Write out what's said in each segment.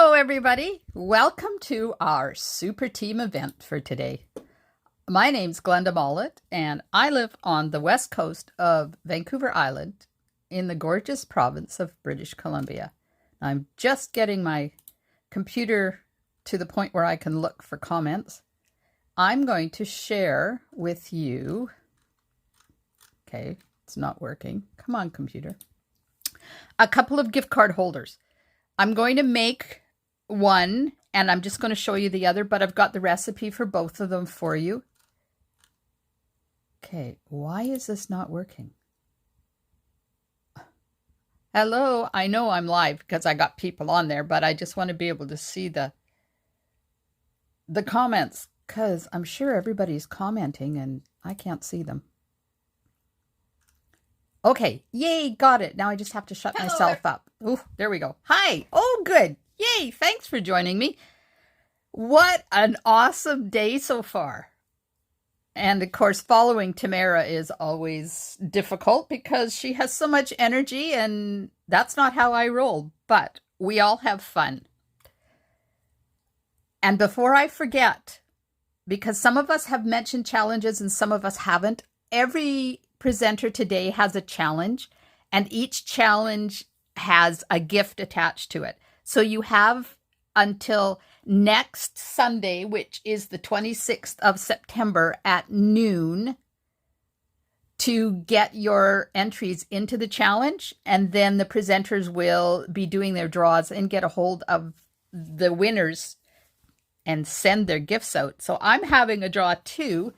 Hello, everybody. Welcome to our super team event for today. My name's Glenda Mollet, and I live on the west coast of Vancouver Island in the gorgeous province of British Columbia. I'm just getting my computer to the point where I can look for comments. I'm going to share with you. Okay, it's not working. Come on, computer. A couple of gift card holders. I'm going to make one, and I'm just going to show you the other, but I've got the recipe for both of them for you. Okay, why is this not working? Hello, I know I'm live because I got people on there, but I just want to be able to see the comments because I'm sure everybody's commenting and I can't see them. Okay, yay, got it. Now I just have to shut myself up. Oh, there we go. Hi. Oh, good. Yay, thanks for joining me. What an awesome day so far. And of course, following Tamara is always difficult because she has so much energy and that's not how I roll, but we all have fun. And before I forget, because some of us have mentioned challenges and some of us haven't, every presenter today has a challenge, and each challenge has a gift attached to it. So you have until next Sunday, which is the 26th of September at noon, to get your entries into the challenge, and then the presenters will be doing their draws and get a hold of the winners and send their gifts out. So I'm having a draw too.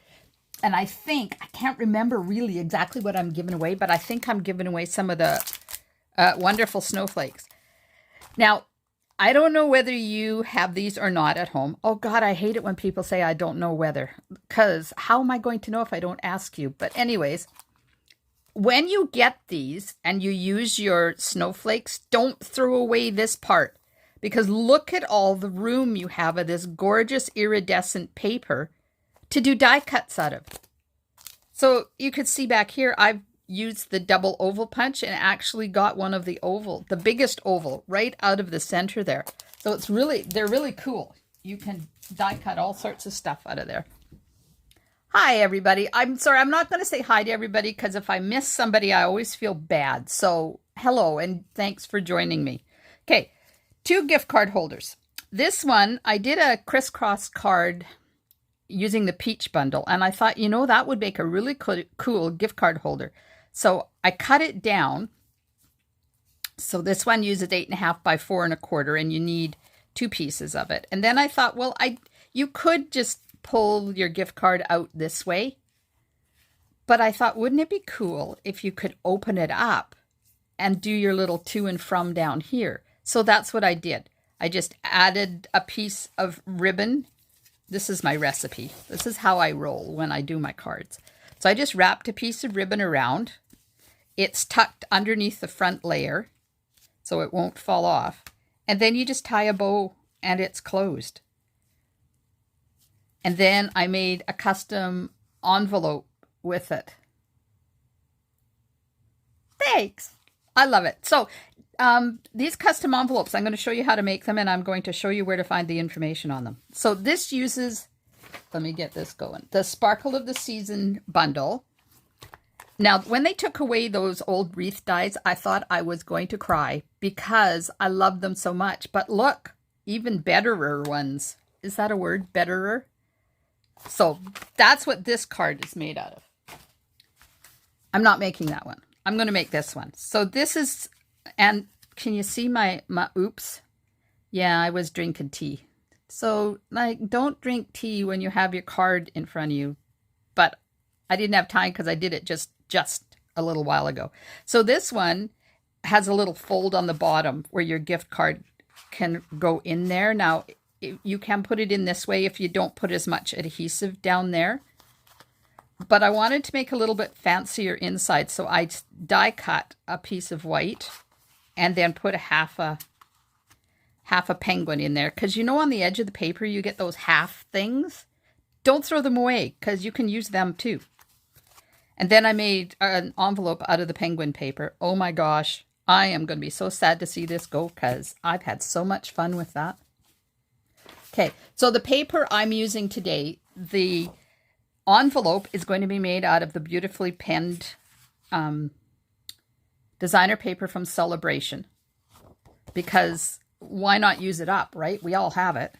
And I can't remember really exactly what I'm giving away, but I think I'm giving away some of the wonderful snowflakes. Now, I don't know whether you have these or not at home. Oh God, I hate it when people say I don't know whether, because how am I going to know if I don't ask you? But anyways, when you get these and you use your snowflakes, don't throw away this part, because look at all the room you have of this gorgeous iridescent paper to do die cuts out of. So you could see back here, I've used the double oval punch and actually got one of the biggest oval right out of the center there. So they're really cool. You can die cut all sorts of stuff out of there. Hi, everybody. I'm sorry, I'm not going to say hi to everybody because if I miss somebody, I always feel bad. So hello, and thanks for joining me. Okay, 2 gift card holders. This one, I did a crisscross card using the peach bundle, and I thought, that would make a really cool gift card holder. So I cut it down. So this one uses 8.5 by 4 1/4, and you need 2 pieces of it. And then I thought, well, you could just pull your gift card out this way, but I thought, wouldn't it be cool if you could open it up and do your little to and from down here? So that's what I did. I just added a piece of ribbon. This is my recipe. This is how I roll when I do my cards. So I just wrapped a piece of ribbon around. It's tucked underneath the front layer so it won't fall off. And then you just tie a bow and it's closed. And then I made a custom envelope with it. Thanks. I love it. So these custom envelopes, I'm going to show you how to make them, and I'm going to show you where to find the information on them. So this uses, let me get this going, the Sparkle of the Season bundle. Now, when they took away those old wreath dies, I thought I was going to cry because I love them so much. But look, even betterer ones. Is that a word? Betterer? So that's what this card is made out of. I'm not making that one. I'm going to make this one. So this is... And can you see my oops? Yeah, I was drinking tea. So, don't drink tea when you have your card in front of you. But I didn't have time because I did it just a little while ago. So this one has a little fold on the bottom where your gift card can go in there. Now, you can put it in this way if you don't put as much adhesive down there. But I wanted to make a little bit fancier inside, so I die cut a piece of white and then put a half a penguin in there. Because on the edge of the paper, you get those half things. Don't throw them away because you can use them too. And then I made an envelope out of the penguin paper. Oh my gosh, I am going to be so sad to see this go because I've had so much fun with that. Okay, so the paper I'm using today, the envelope is going to be made out of the beautifully penned designer paper from Celebration. Because why not use it up, right? We all have it.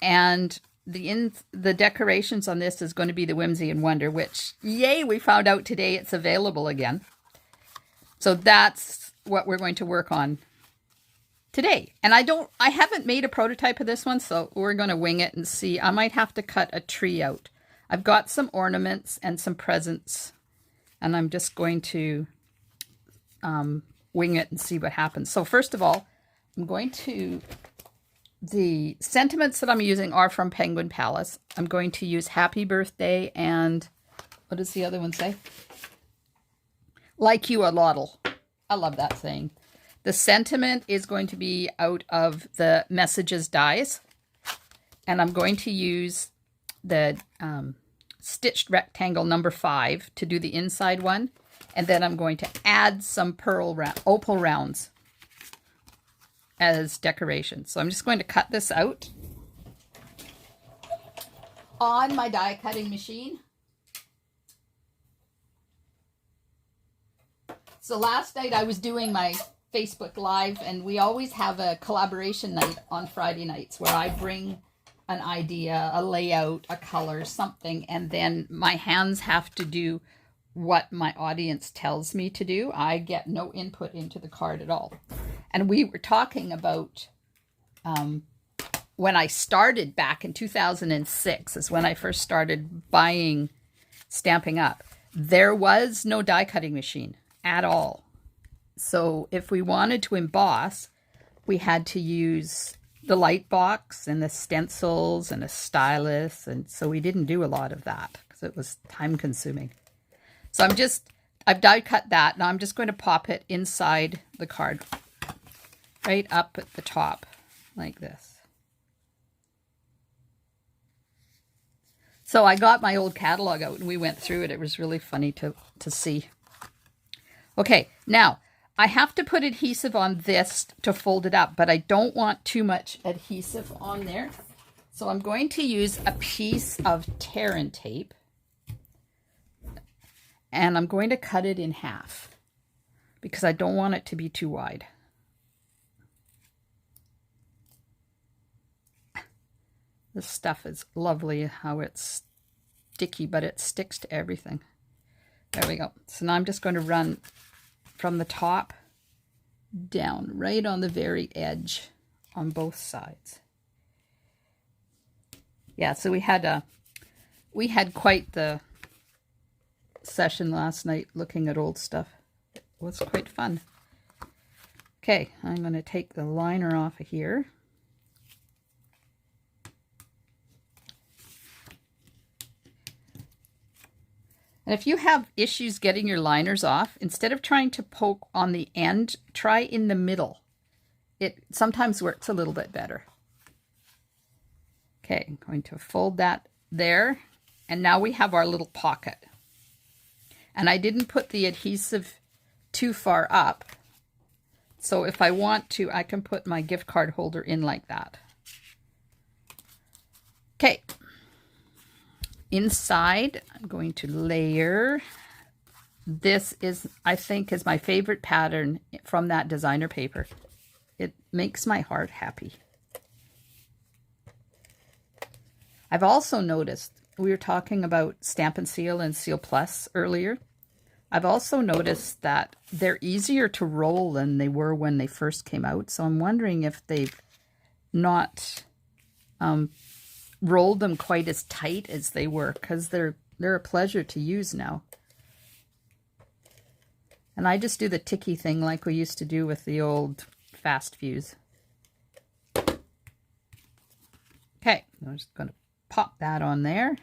And the decorations on this is going to be the Whimsy and Wonder, which, yay, we found out today it's available again. So that's what we're going to work on today. And I haven't made a prototype of this one, so we're going to wing it and see. I might have to cut a tree out. I've got some ornaments and some presents, and I'm just going to wing it and see what happens. So first of all, I'm going to, the sentiments that I'm using are from Penguin Palace. I'm going to use Happy Birthday and, what does the other one say? Like You a Lottle. I love that saying. The sentiment is going to be out of the Messages dies. And I'm going to use the stitched rectangle number 5 to do the inside one. And then I'm going to add some opal rounds as decoration. So I'm just going to cut this out on my die cutting machine. So last night I was doing my Facebook Live, and we always have a collaboration night on Friday nights where I bring an idea, a layout, a color, something, and then my hands have to do what my audience tells me to do. I get no input into the card at all. And we were talking about when I started back in 2006 is when I first started buying Stampin' Up. There was no die cutting machine at all. So if we wanted to emboss, we had to use the light box and the stencils and a stylus. And so we didn't do a lot of that because it was time consuming. So I've die cut that. Now I'm just going to pop it inside the card, right up at the top, like this. So I got my old catalog out and we went through it. It was really funny to see. Okay, now I have to put adhesive on this to fold it up, but I don't want too much adhesive on there. So I'm going to use a piece of tear and tape. And I'm going to cut it in half because I don't want it to be too wide. This stuff is lovely how it's sticky, but it sticks to everything. There we go. So now I'm just going to run from the top down right on the very edge on both sides. Yeah, so we had quite the session last night looking at old stuff. It was quite fun. Okay, I'm going to take the liner off of here. And if you have issues getting your liners off, instead of trying to poke on the end, try in the middle. It sometimes works a little bit better. Okay, I'm going to fold that there. And now we have our little pocket. And I didn't put the adhesive too far up. So if I want to, I can put my gift card holder in like that. Okay. Inside, I'm going to layer. This is, I think, is my favorite pattern from that designer paper. It makes my heart happy. I've also noticed, we were talking about Stamp and Seal and Seal Plus earlier. I've also noticed that they're easier to roll than they were when they first came out. So I'm wondering if they've not rolled them quite as tight as they were, because they're a pleasure to use now. And I just do the ticky thing like we used to do with the old fast fuse. Okay, I'm just going to pop that on there.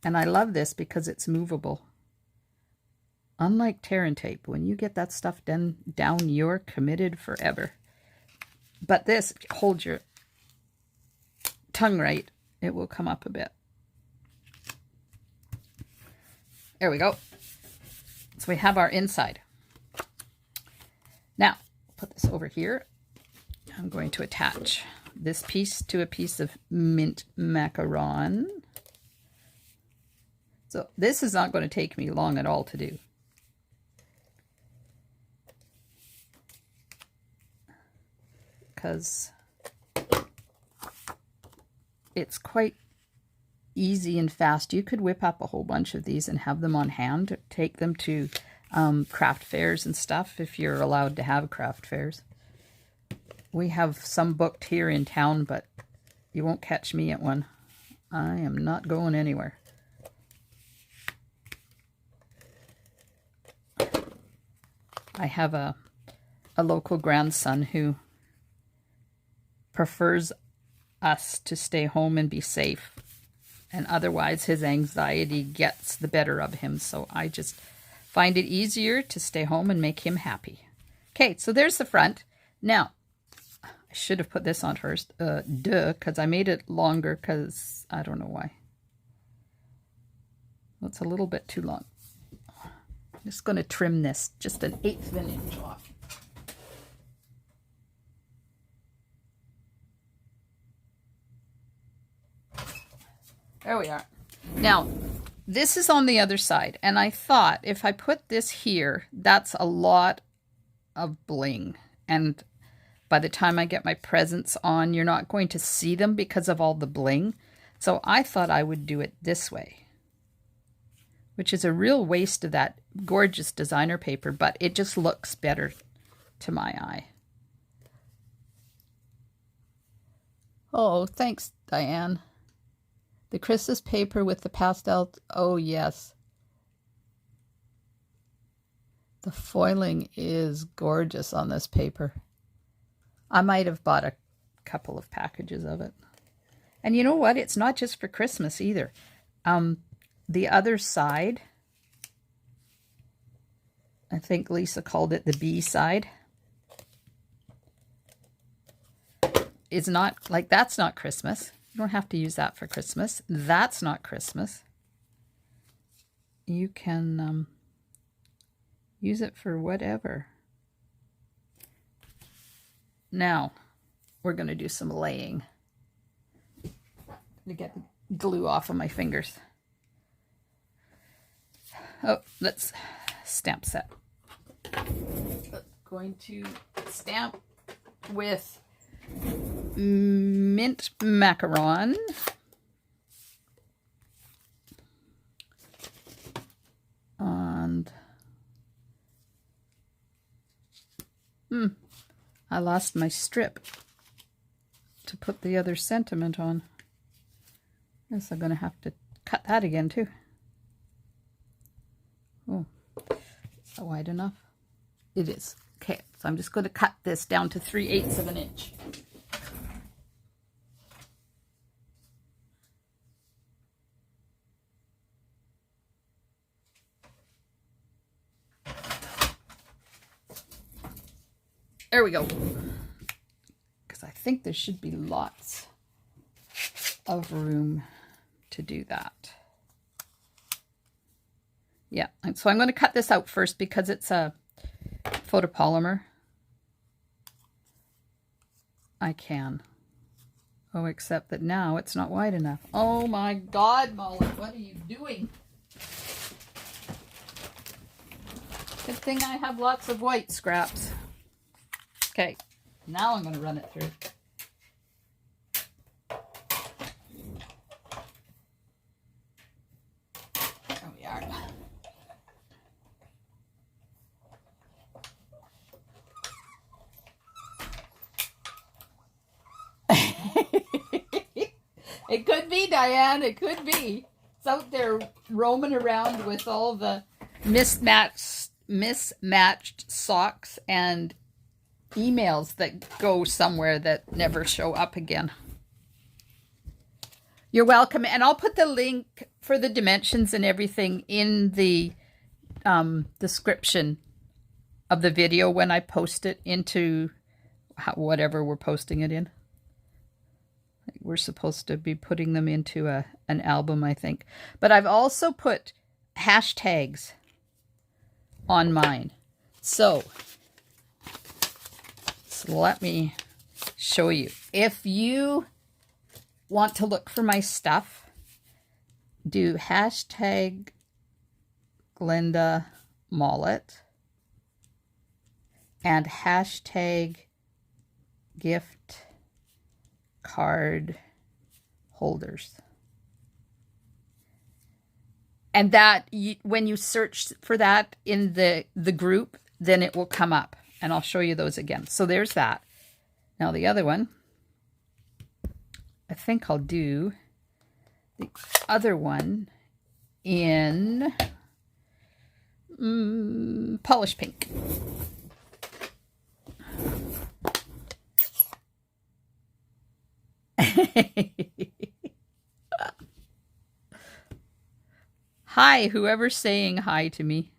And I love this because it's movable. Unlike tear and tape, when you get that stuff down, you're committed forever. But this, if you hold your tongue right, it will come up a bit. There we go. So we have our inside. Now, put this over here. I'm going to attach this piece to a piece of mint macaron. So this is not going to take me long at all to do. Because it's quite easy and fast. You could whip up a whole bunch of these and have them on hand. Take them to craft fairs and stuff if you're allowed to have craft fairs. We have some booked here in town, but you won't catch me at one. I am not going anywhere. I have a local grandson who prefers us to stay home and be safe, and otherwise his anxiety gets the better of him, so I just find it easier to stay home and make him happy. Okay, so there's the front. Now, I should have put this on first, because I made it longer because I don't know why. Well, it's a little bit too long. I'm just going to trim this just 1/8 of an inch off. There we are. Now, this is on the other side, and I thought if I put this here, that's a lot of bling, and by the time I get my presents on, you're not going to see them because of all the bling. So I thought I would do it this way, which is a real waste of that gorgeous designer paper, but it just looks better to my eye. Oh, thanks, Diane. The Christmas paper with the pastel. Oh, yes. The foiling is gorgeous on this paper. I might have bought a couple of packages of it. And you know what? It's not just for Christmas either. The other side, I think Lisa called it the B side, is not, like, that's not Christmas. You don't have to use that for Christmas. That's not Christmas. You can use it for whatever. Now, we're going to do some laying to get the glue off of my fingers. Oh, let's stamp set. Going to stamp with mint macaron. And I lost my strip to put the other sentiment on. Guess I'm going to have to cut that again too. Oh, is that wide enough? It is. Okay, so I'm just going to cut this down to 3/8 of an inch. There we go. Because I think there should be lots of room to do that. Yeah, and so I'm going to cut this out first because it's a photopolymer. I can. Oh, except that now it's not wide enough. Oh my God, Mollet, what are you doing? Good thing I have lots of white scraps. Okay, now I'm going to run it through. There we are. It could be, Diane, it could be. It's out there roaming around with all the mismatched socks and emails that go somewhere that never show up again. You're welcome. And I'll put the link for the dimensions and everything in the description of the video when I post it into whatever we're posting it in. We're supposed to be putting them into an album, I think. But I've also put hashtags on mine. So So let me show you. If you want to look for my stuff, do hashtag Glenda Mollet and hashtag gift card holders. And that, when you search for that in the group, then it will come up. And I'll show you those again. So there's that. Now the other one, I think I'll do the other one in polish pink. Hi, whoever's saying hi to me.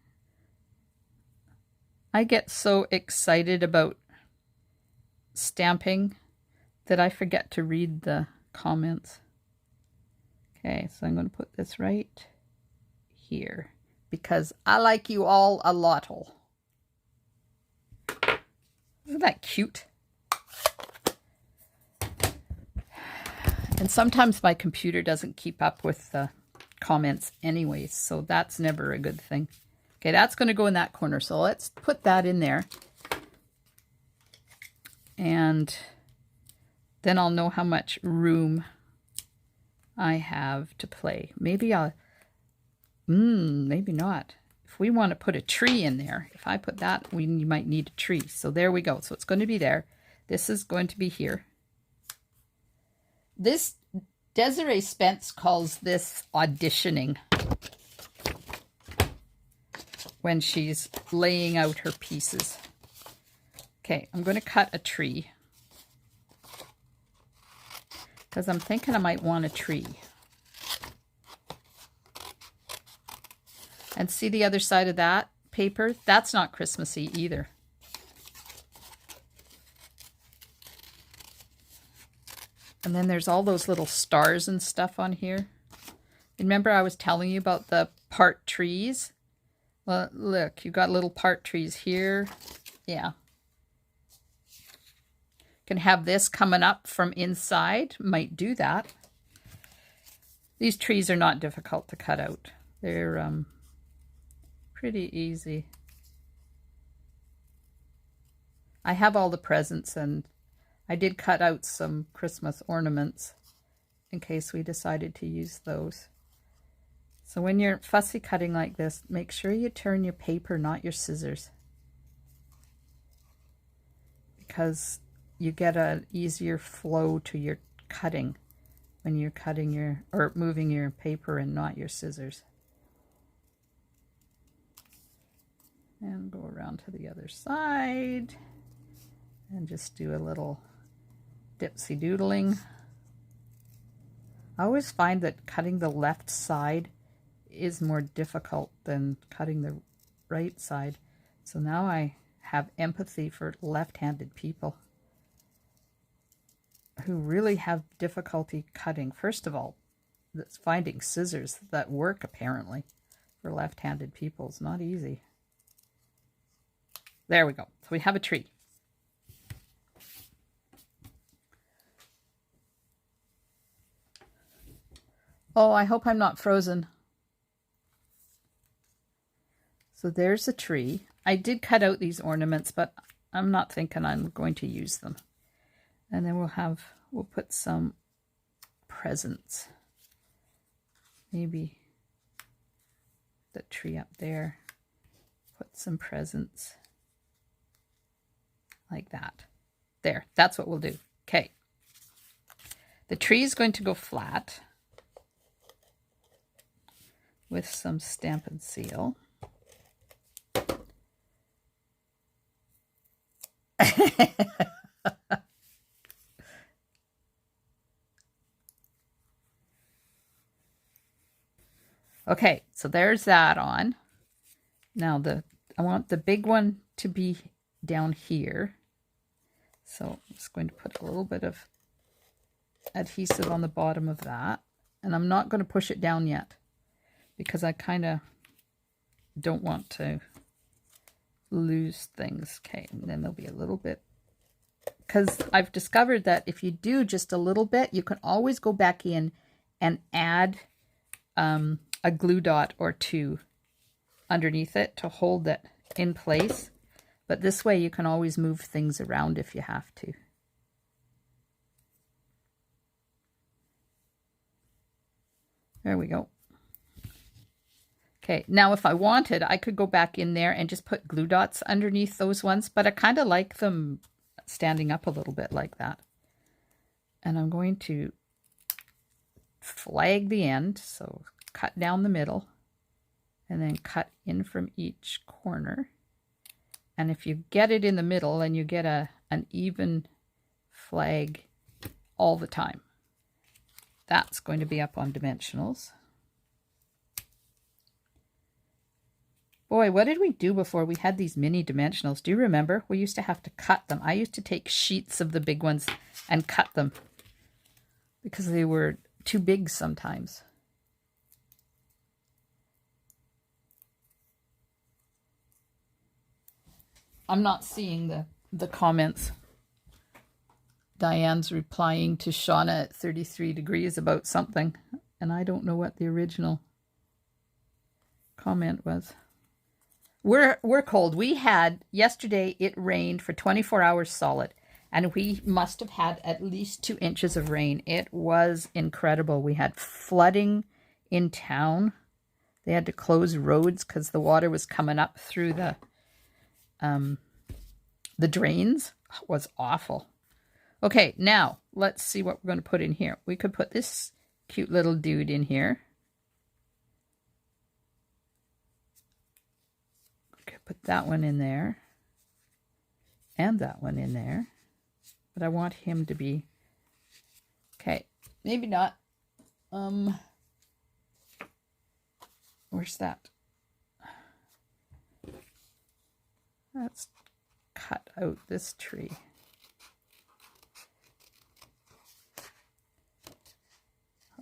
I get so excited about stamping that I forget to read the comments. Okay, so I'm going to put this right here because I like you all a lot. Isn't that cute? And sometimes my computer doesn't keep up with the comments anyways, so that's never a good thing. Okay, that's going to go in that corner, so let's put that in there. And then I'll know how much room I have to play. Maybe I'll, maybe not. If we want to put a tree in there, if I put that, you might need a tree. So there we go. So it's going to be there. This is going to be here. This, Desiree Spence calls this auditioning when she's laying out her pieces. Okay, I'm going to cut a tree because I'm thinking I might want a tree. And see the other side of that paper? That's not Christmassy either. And then there's all those little stars and stuff on here. Remember I was telling you about the part trees? Well, look, you got little part trees here. Yeah. Can have this coming up from inside. Might do that. These trees are not difficult to cut out. They're pretty easy. I have all the presents, and I did cut out some Christmas ornaments in case we decided to use those. So when you're fussy cutting like this, make sure you turn your paper, not your scissors, because you get an easier flow to your cutting when you're cutting your, or moving your paper and not your scissors. And go around to the other side and just do a little dipsy doodling. I always find that cutting the left side is more difficult than cutting the right side. So now I have empathy for left-handed people who really have difficulty cutting. First of all, that's finding scissors that work apparently for left-handed people is not easy. There we go. So we have a tree. Oh, I hope I'm not frozen. So there's a tree. I did cut out these ornaments, but I'm not thinking I'm going to use them. And then we'll put some presents. Maybe the tree up there. Put some presents. Like that. There, that's what we'll do. Okay. The tree is going to go flat with some Stampin' Seal. Okay, so there's that on. Now I want the big one to be down here. So I'm just going to put a little bit of adhesive on the bottom of that. And I'm not going to push it down yet because I kind of don't want to lose things. Okay, and then there'll be a little bit because I've discovered that if you do just a little bit, you can always go back in and add a glue dot or two underneath it to hold it in place. But this way you can always move things around if you have to. There we go. Okay, now if I wanted, I could go back in there and just put glue dots underneath those ones, but I kind of like them standing up a little bit like that. And I'm going to flag the end, so cut down the middle and then cut in from each corner. And if you get it in the middle, and you get an even flag all the time. That's going to be up on dimensionals. Boy, what did we do before we had these mini dimensionals? Do you remember? We used to have to cut them. I used to take sheets of the big ones and cut them because they were too big sometimes. I'm not seeing the comments. Diane's replying to Shauna at 33 degrees about something, and I don't know what the original comment was. We're cold. We had, yesterday it rained for 24 hours solid, and we must have had at least 2 inches of rain. It was incredible. We had flooding in town. They had to close roads because the water was coming up through the drains. It was awful. Okay, now let's see what we're going to put in here. We could put this cute little dude in here. Put that one in there and that one in there, but I want him to be okay. Maybe not. Where's that? Let's cut out this tree.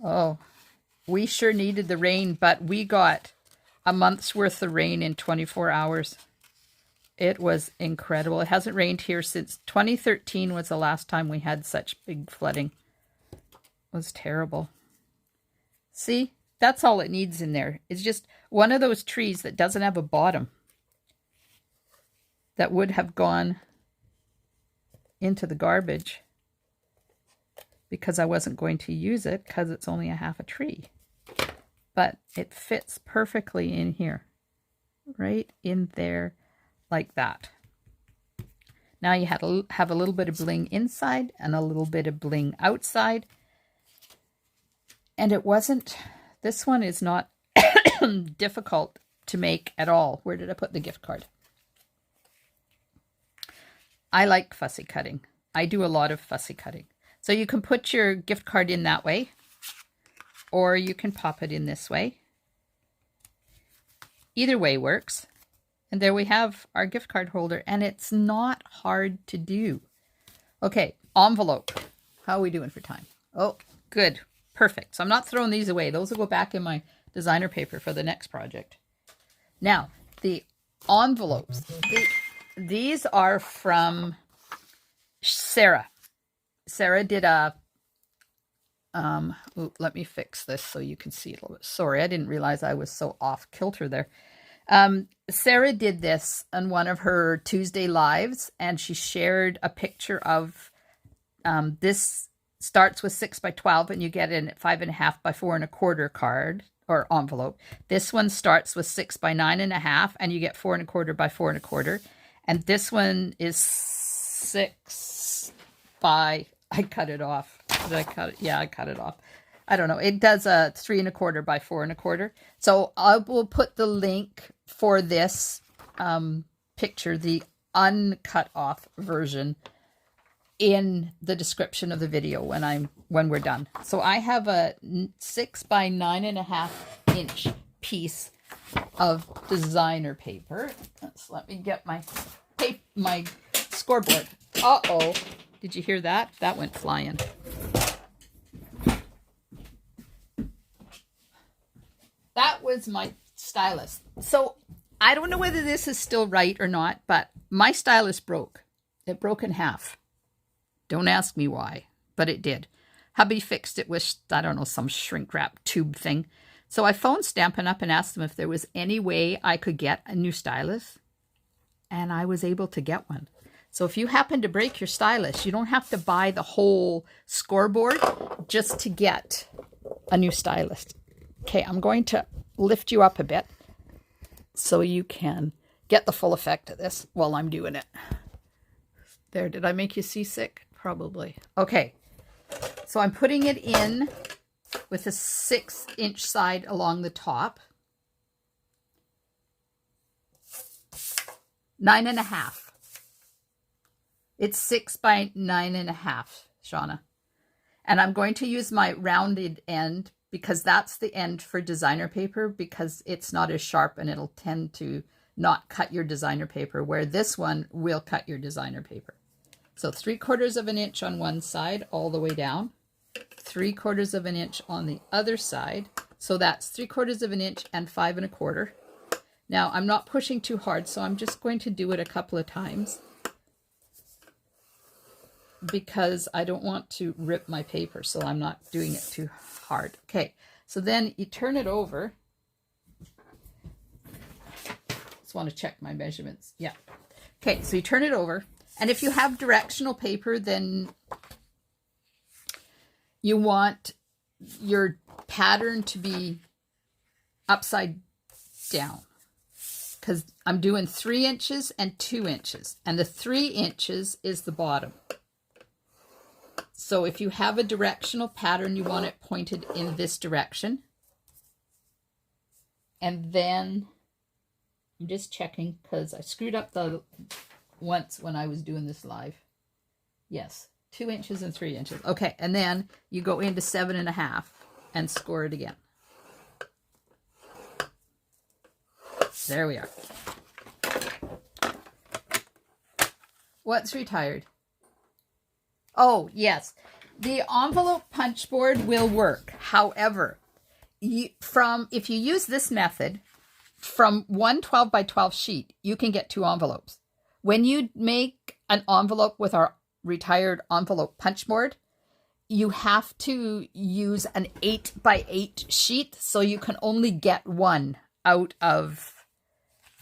Oh, we sure needed the rain, but we got a month's worth of rain in 24 hours. It was incredible. It hasn't rained here since 2013 was the last time we had such big flooding. It was terrible. See, that's all it needs in there. It's just one of those trees that doesn't have a bottom that would have gone into the garbage because I wasn't going to use it because it's only a half a tree. But it fits perfectly in here, right in there, like that. Now you have a little bit of bling inside and a little bit of bling outside. And it wasn't, this one is not difficult to make at all. Where did I put the gift card? I like fussy cutting. I do a lot of fussy cutting. So you can put your gift card in that way, or you can pop it in this way. Either way works. And there we have our gift card holder, and it's not hard to do. Okay, envelope. How are we doing for time? Oh, good. Perfect. So I'm not throwing these away. Those will go back in my designer paper for the next project. Now, the envelopes. These are from Sarah. Sarah did a let me fix this so you can see it a little bit. Sorry, I didn't realize I was so off kilter there. Sarah did this on one of her Tuesday lives, and she shared a picture of this starts with 6 by 12, and you get in 5.5 by 4 1/4 card or envelope. This one starts with 6 by 9.5, and you get 4 1/4 by 4 1/4. And this one is 6 by, I cut it off. Did I cut it? Yeah, I cut it off. I don't know. It does a 3 1/4 by 4 1/4. So I will put the link for this picture, the uncut off version, in the description of the video when we're done. So I have a 6 by 9.5 inch piece of designer paper. Let me get my scoreboard. Uh-oh. Did you hear that? That went flying. That was my stylus. So I don't know whether this is still right or not, but my stylus broke. It broke in half. Don't ask me why, but it did. Hubby fixed it with, I don't know, some shrink wrap tube thing. So I phoned Stampin' Up! And asked them if there was any way I could get a new stylus. And I was able to get one. So if you happen to break your stylus, you don't have to buy the whole scoreboard just to get a new stylus. Okay, I'm going to lift you up a bit so you can get the full effect of this while I'm doing it. There, did I make you seasick? Probably. Okay, so I'm putting it in with a 6-inch side along the top. 9.5. It's 6 by 9.5, Shauna. And I'm going to use my rounded end because that's the end for designer paper because it's not as sharp and it'll tend to not cut your designer paper, where this one will cut your designer paper. So 3/4 of an inch on one side all the way down, 3/4 of an inch on the other side. So that's 3/4 of an inch and 5 1/4. Now I'm not pushing too hard, so I'm just going to do it a couple of times because I don't want to rip my paper, so I'm not doing it too hard. Okay, so then you turn it over. Just want to check my measurements. Yeah. Okay, so you turn it over, and if you have directional paper, then you want your pattern to be upside down because I'm doing 3 inches and 2 inches, and the 3 inches is the bottom. So if you have a directional pattern, you want it pointed in this direction. And then I'm just checking because I screwed up the once when I was doing this live. Yes, 2 inches and 3 inches. Okay, and then you go into 7.5 and score it again. There we are. What's retired? Oh, yes. The envelope punch board will work. However, if you use this method, from one 12 by 12 sheet, you can get 2 envelopes. When you make an envelope with our retired envelope punch board, you have to use an 8 by 8 sheet, so you can only get one out of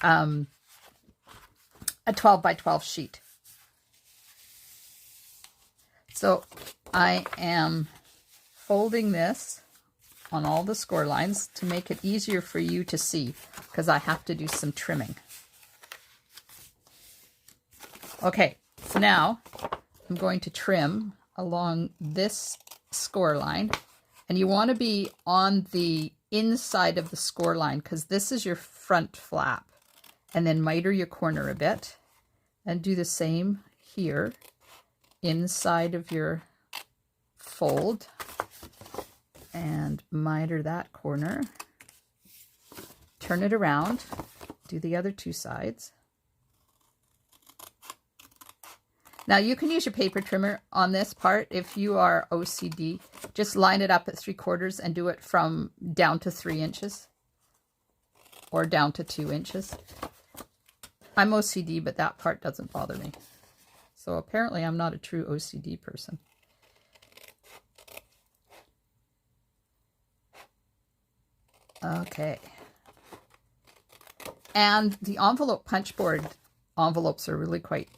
a 12 by 12 sheet. So I am folding this on all the score lines to make it easier for you to see because I have to do some trimming. Okay, so now I'm going to trim along this score line, and you want to be on the inside of the score line because this is your front flap, and then miter your corner a bit and do the same here. Inside of your fold and miter that corner, turn it around, do the other 2 sides. Now you can use your paper trimmer on this part if you are OCD. Just line it up at 3/4 and do it from down to 3 inches or down to 2 inches. I'm OCD, but that part doesn't bother me. So apparently I'm not a true OCD person. Okay. And the envelope punch board envelopes are really quite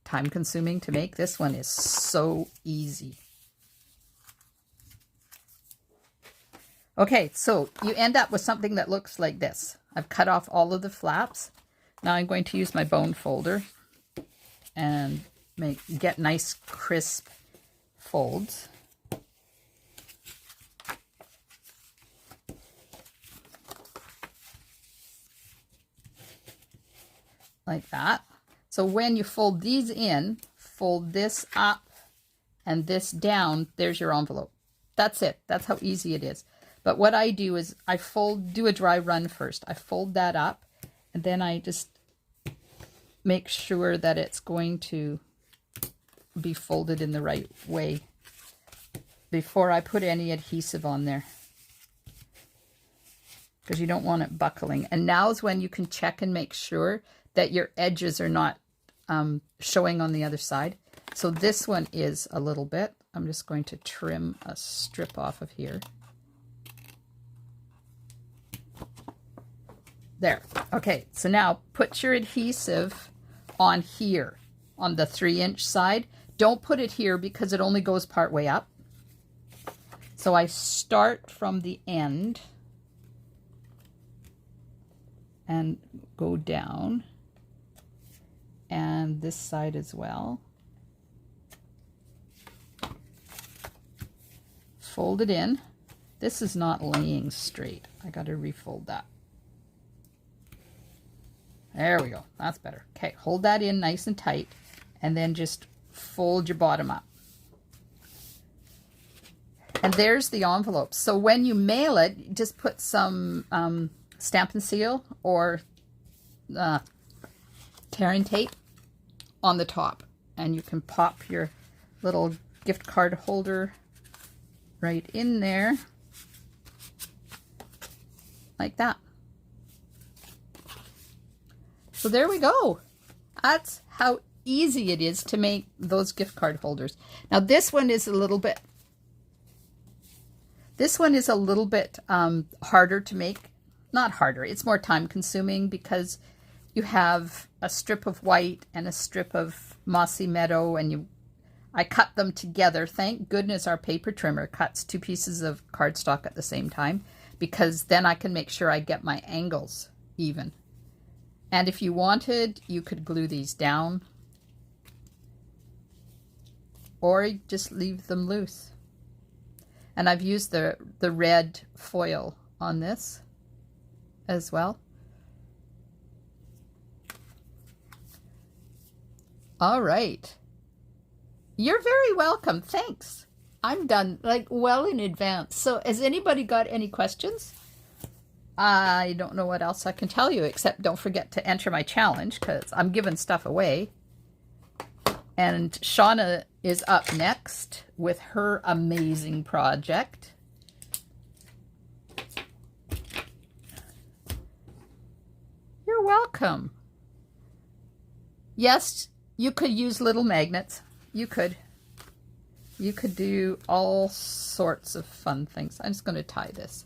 time consuming to make. This one is so easy. Okay, so you end up with something that looks like this. I've cut off all of the flaps. Now I'm going to use my bone folder and get nice crisp folds. Like that. So when you fold these in, fold this up and this down, there's your envelope. That's it. That's how easy it is. But what I do is I do a dry run first. I fold that up and then I just make sure that it's going to be folded in the right way before I put any adhesive on there, because you don't want it buckling. And now is when you can check and make sure that your edges are not showing on the other side. So this one is a little bit. I'm just going to trim a strip off of here. There. Okay, so now put your adhesive on here, on the 3-inch side. Don't put it here because it only goes part way up. So I start from the end and go down, and this side as well. Fold it in. This is not laying straight. I got to refold that. There we go. That's better. Okay, hold that in nice and tight, and then just fold your bottom up. And there's the envelope. So when you mail it, just put some stamp and seal or tearing tape on the top, and you can pop your little gift card holder right in there like that. So there we go. That's how easy it is to make those gift card holders. Now this one is a little bit harder to make. Not harder, it's more time consuming because you have a strip of white and a strip of mossy meadow, and I cut them together. Thank goodness our paper trimmer cuts 2 pieces of cardstock at the same time, because then I can make sure I get my angles even. And if you wanted, you could glue these down or just leave them loose. And I've used the red foil on this as well. All right. You're very welcome. Thanks. I'm done like well in advance. So has anybody got any questions? I don't know what else I can tell you, except don't forget to enter my challenge because I'm giving stuff away. And Shauna is up next with her amazing project. You're welcome. Yes, you could use little magnets. You could do all sorts of fun things. I'm just going to tie this.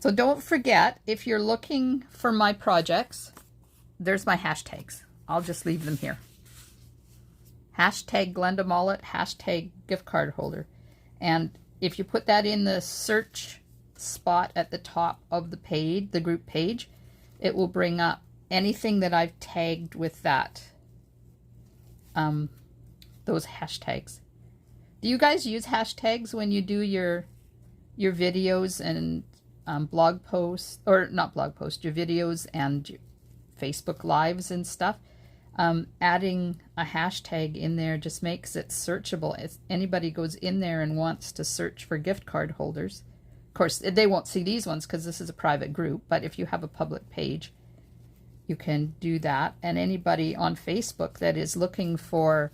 So don't forget, if you're looking for my projects, there's my hashtags. I'll just leave them here. Hashtag Glenda Mollet, hashtag gift card holder. And if you put that in the search spot at the top of the page, the group page, it will bring up anything that I've tagged with that, those hashtags. Do you guys use hashtags when you do your videos and blog posts, or not blog posts, your videos and your Facebook lives and stuff? Adding a hashtag in there just makes it searchable. If anybody goes in there and wants to search for gift card holders, of course they won't see these ones because this is a private group, but if you have a public page, you can do that. And anybody on Facebook that is looking for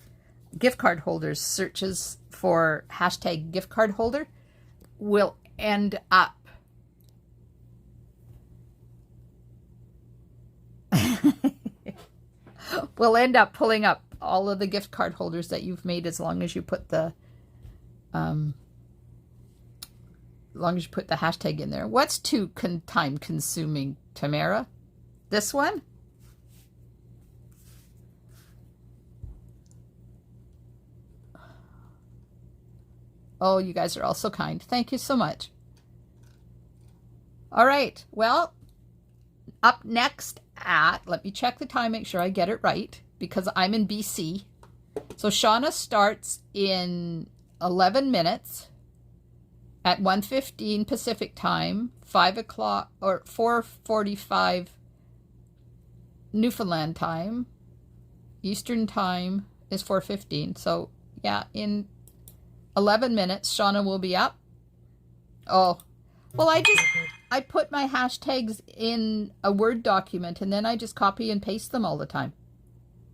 gift card holders searches for hashtag gift card holder will end up we'll end up pulling up all of the gift card holders that you've made, as long as you put the hashtag in there. What's too time consuming, Tamara? This one? Oh, you guys are all so kind. Thank you so much. All right. Well, up next let me check the time, make sure I get it right, because I'm in BC. So Shauna starts in 11 minutes at 1:15 Pacific time, 5 o'clock or 4:45 Newfoundland time. Eastern time is 4:15. So yeah, in 11 minutes, Shauna will be up. Oh, well, I put my hashtags in a Word document, and then I just copy and paste them all the time.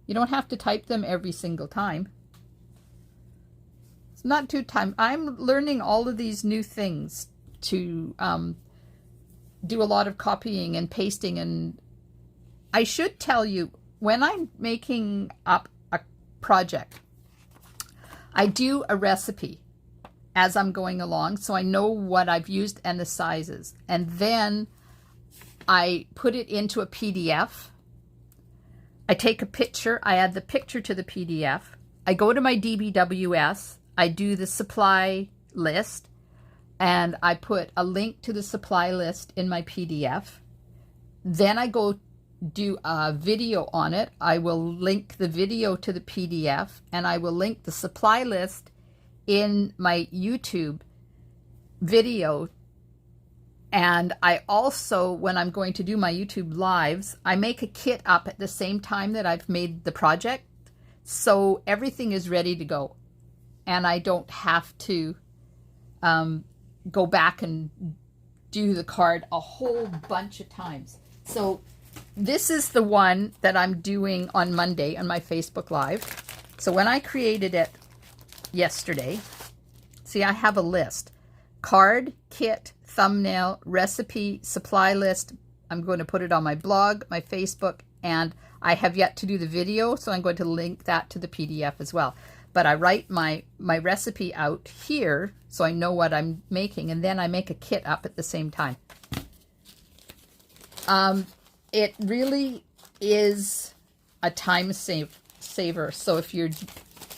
You don't have to type them every single time. It's not too time. I'm learning all of these new things to do a lot of copying and pasting. And I should tell you, when I'm making up a project, I do a recipe as I'm going along, so I know what I've used and the sizes. And then I put it into a PDF. I take a picture, I add the picture to the PDF. I go to my DBWS, I do the supply list, and I put a link to the supply list in my PDF. Then I go do a video on it. I will link the video to the PDF, and I will link the supply list in my YouTube video. And I also, when I'm going to do my YouTube lives, I make a kit up at the same time that I've made the project, so everything is ready to go, and I don't have to go back and do the card a whole bunch of times. So this is the one that I'm doing on Monday on my Facebook Live. So when I created it yesterday, see, I have a list: card, kit, thumbnail, recipe, supply list. I'm going to put it on my blog, my Facebook, and I have yet to do the video, so I'm going to link that to the PDF as well. But I write my recipe out here so I know what I'm making, and then I make a kit up at the same time. It really is a time saver. So if you're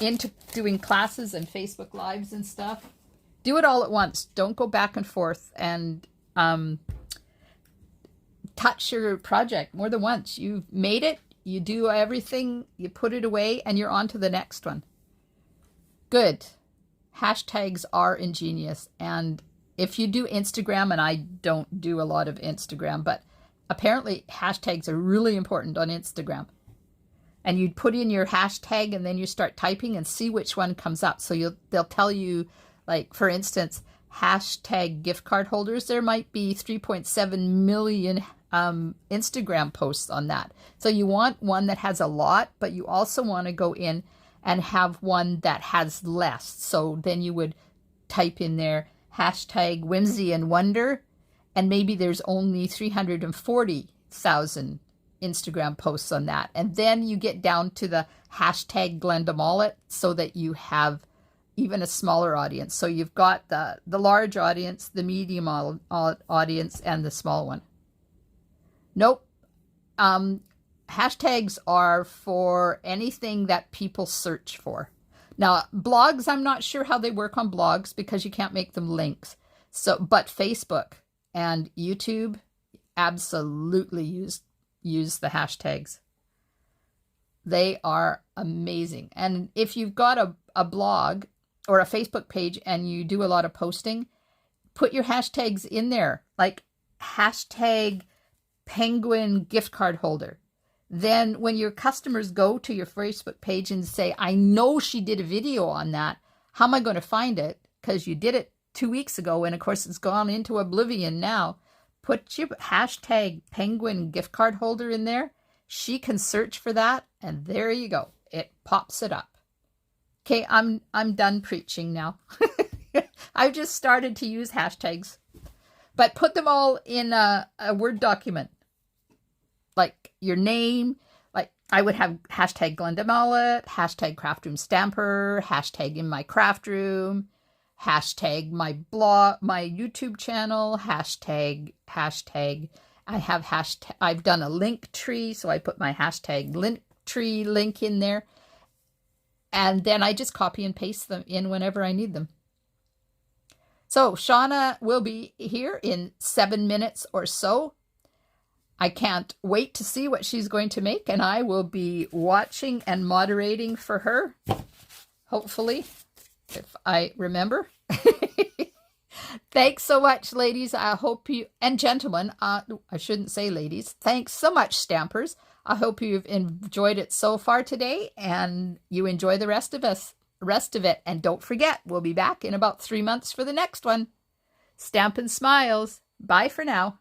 into doing classes and Facebook Lives and stuff, do it all at once. Don't go back and forth and touch your project more than once. You've made it, you do everything, you put it away, and you're on to the next one. Good. Hashtags are ingenious. And if you do Instagram, and I don't do a lot of Instagram, but apparently hashtags are really important on Instagram. And you'd put in your hashtag and then you start typing and see which one comes up. So they'll tell you, like, for instance, hashtag gift card holders. There might be 3.7 million Instagram posts on that. So you want one that has a lot, but you also want to go in and have one that has less. So then you would type in there hashtag Whimsy and Wonder, and maybe there's only 340,000 Instagram posts on that. And then you get down to the hashtag Glenda Mollet, so that you have even a smaller audience. So you've got the large audience, the medium audience, and the small one. Nope. Hashtags are for anything that people search for. Now, blogs, I'm not sure how they work on blogs because you can't make them links. So, but Facebook and YouTube absolutely use the hashtags. They are amazing. And if you've got a blog or a Facebook page and you do a lot of posting, put your hashtags in there, like hashtag penguin gift card holder. Then when your customers go to your Facebook page and say, I know she did a video on that, how am I going to find it? Because you did it 2 weeks ago, and of course it's gone into oblivion now. Put your hashtag penguin gift card holder in there. She can search for that, and there you go. It pops it up. Okay, I'm done preaching now. I've just started to use hashtags. But put them all in a Word document. Like your name, like I would have hashtag Glenda Mollet, hashtag craft room stamper, hashtag in my craft room, hashtag my blog, my YouTube channel, hashtag. I have hashtag, I've done a link tree, so I put my hashtag link tree link in there. And then I just copy and paste them in whenever I need them. So Shauna will be here in 7 minutes or so. I can't wait to see what she's going to make, and I will be watching and moderating for her, hopefully, if I remember. Thanks so much, ladies. I hope you, and gentlemen, I shouldn't say ladies. Thanks so much, Stampers. I hope you've enjoyed it so far today, and you enjoy the rest of it. And don't forget, we'll be back in about 3 months for the next one. Stampin' Smiles. Bye for now.